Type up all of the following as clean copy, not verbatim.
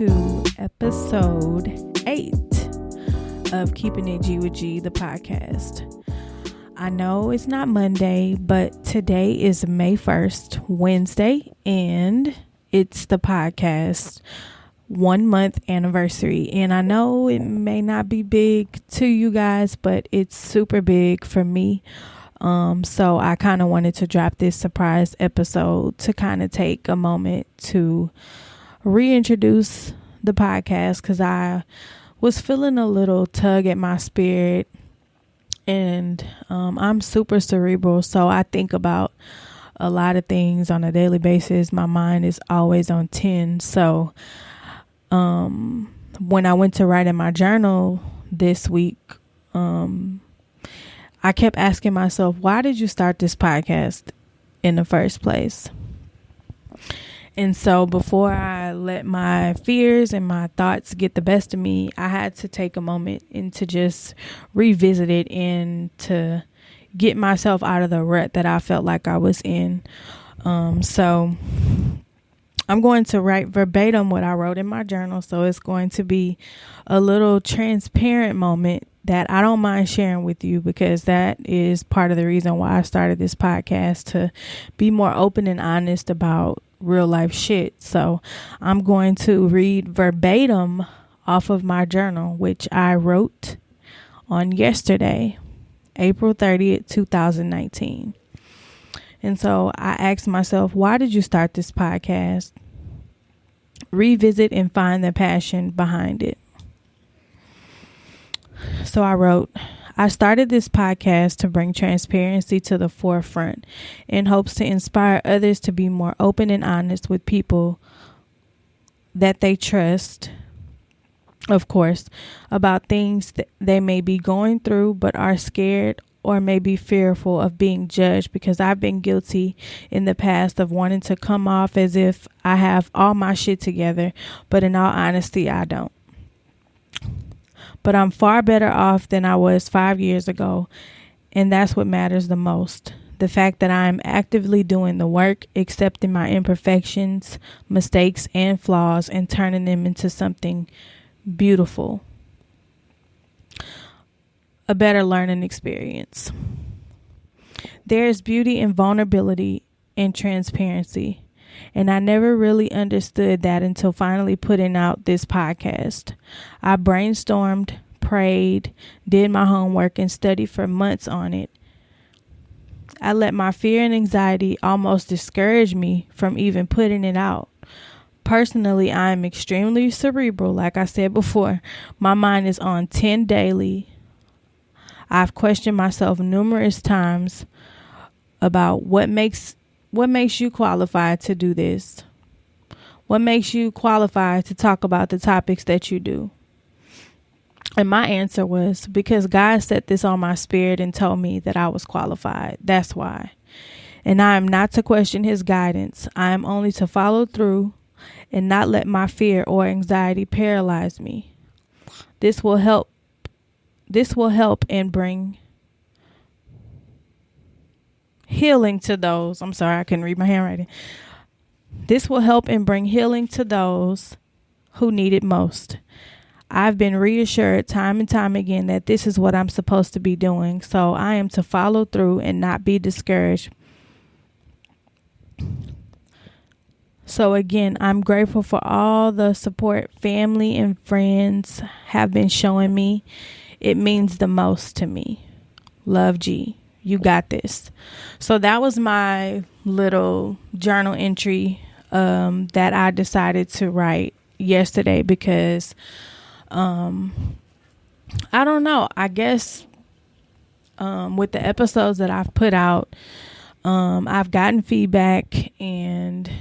to episode 8 of Keeping It G with G, the podcast. I know it's not Monday, but today is May 1st, Wednesday, and it's the podcast 1 month anniversary. And I know it may not be big to you guys, but it's super big for me. So I kind of wanted to drop this surprise episode to kind of take a moment to reintroduce the podcast, because I was feeling a little tug at my spirit, and I'm super cerebral, so I think about a lot of things on a daily basis. My mind is always on 10. So when I went to write in my journal this week, I kept asking myself, why did you start this podcast in the first place? And so before I let my fears and my thoughts get the best of me, I had to take a moment and to just revisit it and to get myself out of the rut that I felt like I was in. So I'm going to write verbatim what I wrote in my journal. So it's going to be a little transparent moment that I don't mind sharing with you, because that is part of the reason why I started this podcast, to be more open and honest about real life shit. So I'm going to read verbatim off of my journal, which I wrote on yesterday, April 30th, 2019. And so I asked myself, why did you start this podcast? Revisit and find the passion behind it. So I wrote, I started this podcast to bring transparency to the forefront in hopes to inspire others to be more open and honest with people that they trust, of course, about things that they may be going through but are scared or may be fearful of being judged, because I've been guilty in the past of wanting to come off as if I have all my shit together, but in all honesty, I don't. But I'm far better off than I was 5 years ago, and that's what matters the most. The fact that I am actively doing the work, accepting my imperfections, mistakes, and flaws, and turning them into something beautiful. A better learning experience. There is beauty in vulnerability and transparency, and I never really understood that until finally putting out this podcast. I brainstormed, prayed, did my homework, and studied for months on it. I let my fear and anxiety almost discourage me from even putting it out. Personally, I am extremely cerebral, like I said before. My mind is on 10 daily. I've questioned myself numerous times about what makes you qualified to do this? What makes you qualified to talk about the topics that you do? And my answer was, because God set this on my spirit and told me that I was qualified. That's why. And I am not to question his guidance. I am only to follow through and not let my fear or anxiety paralyze me. This will help and bring healing to those. I'm sorry, I couldn't read my handwriting. This will help and bring healing to those who need it most. I've been reassured time and time again that this is what I'm supposed to be doing. So I am to follow through and not be discouraged. So again, I'm grateful for all the support family and friends have been showing me. It means the most to me. Love, G. You got this. So that was my little journal entry that I decided to write yesterday, because I don't know. I guess with the episodes that I've put out, I've gotten feedback, and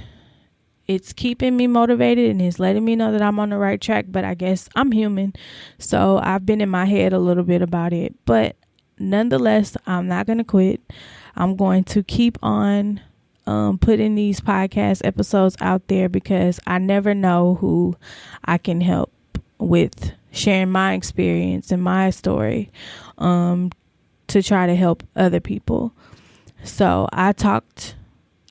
it's keeping me motivated and it's letting me know that I'm on the right track. But I guess I'm human, so I've been in my head a little bit about it. But nonetheless, I'm not going to quit. I'm going to keep on putting these podcast episodes out there, because I never know who I can help with sharing my experience and my story to try to help other people. So I talked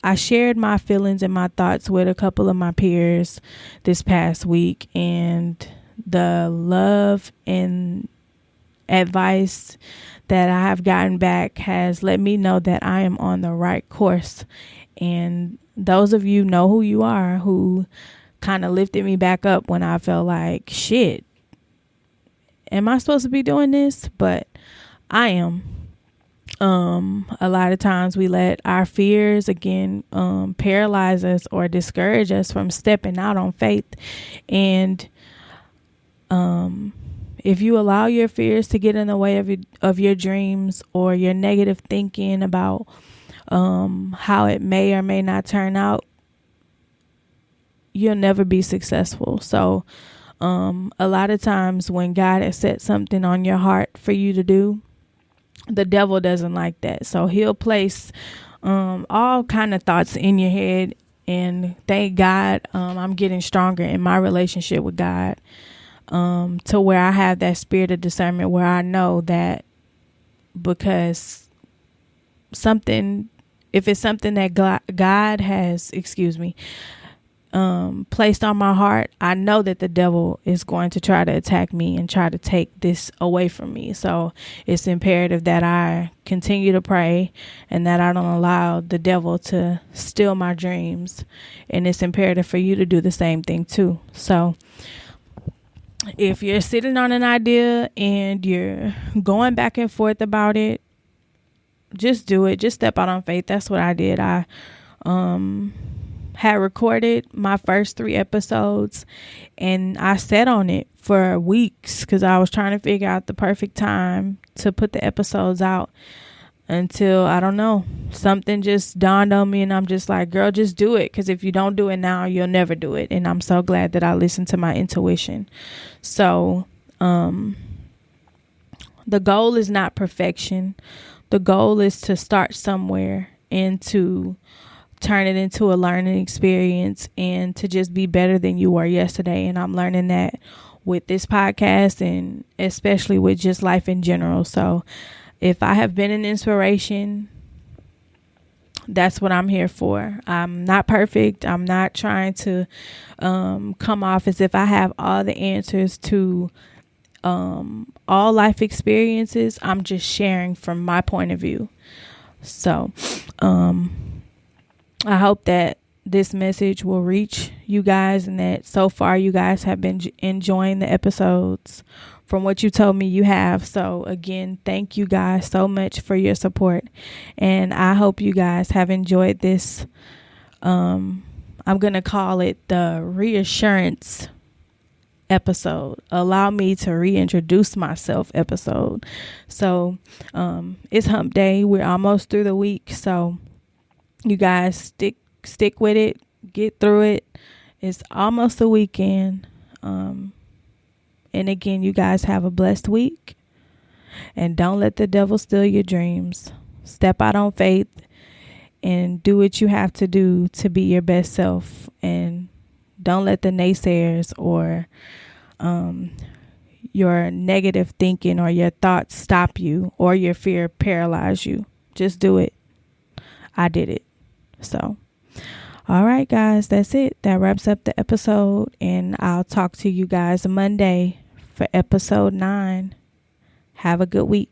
I shared my feelings and my thoughts with a couple of my peers this past week, and the love and advice that I have gotten back has let me know that I am on the right course. And those of you know who you are, who kind of lifted me back up when I felt like, shit, am I supposed to be doing this? But I am. A lot of times we let our fears again paralyze us or discourage us from stepping out on faith. And if you allow your fears to get in the way of your dreams, or your negative thinking about how it may or may not turn out, you'll never be successful. So a lot of times when God has set something on your heart for you to do, the devil doesn't like that. So he'll place all kind of thoughts in your head. And thank God I'm getting stronger in my relationship with God, to where I have that spirit of discernment, where I know that because if it's something that God has, placed on my heart, I know that the devil is going to try to attack me and try to take this away from me. So it's imperative that I continue to pray and that I don't allow the devil to steal my dreams. And it's imperative for you to do the same thing too. So if you're sitting on an idea and you're going back and forth about it, just do it. Just step out on faith. That's what I did. I had recorded my first 3 episodes, and I sat on it for weeks because I was trying to figure out the perfect time to put the episodes out, until, I don't know, something just dawned on me, and I'm just like, girl, just do it, because if you don't do it now, you'll never do it. And I'm so glad that I listened to my intuition. So the goal is not perfection. The goal is to start somewhere and to turn it into a learning experience and to just be better than you were yesterday. And I'm learning that with this podcast, and especially with just life in general. So if I have been an inspiration, that's what I'm here for. I'm not perfect. I'm not trying to come off as if I have all the answers to all life experiences. I'm just sharing from my point of view. So I hope that this message will reach you guys, and that so far you guys have been enjoying the episodes. From what you told me, you have. So again, thank you guys so much for your support, and I hope you guys have enjoyed this. I'm going to call it the reassurance episode. Allow me to reintroduce myself episode. So it's hump day. We're almost through the week. So you guys stick with it, get through it. It's almost the weekend. And again, you guys have a blessed week, and don't let the devil steal your dreams. Step out on faith and do what you have to do to be your best self, and don't let the naysayers or your negative thinking or your thoughts stop you, or your fear paralyze you. Just do it. I did it. So, all right, guys, that's it. That wraps up the episode, and I'll talk to you guys Monday for episode 9. Have a good week.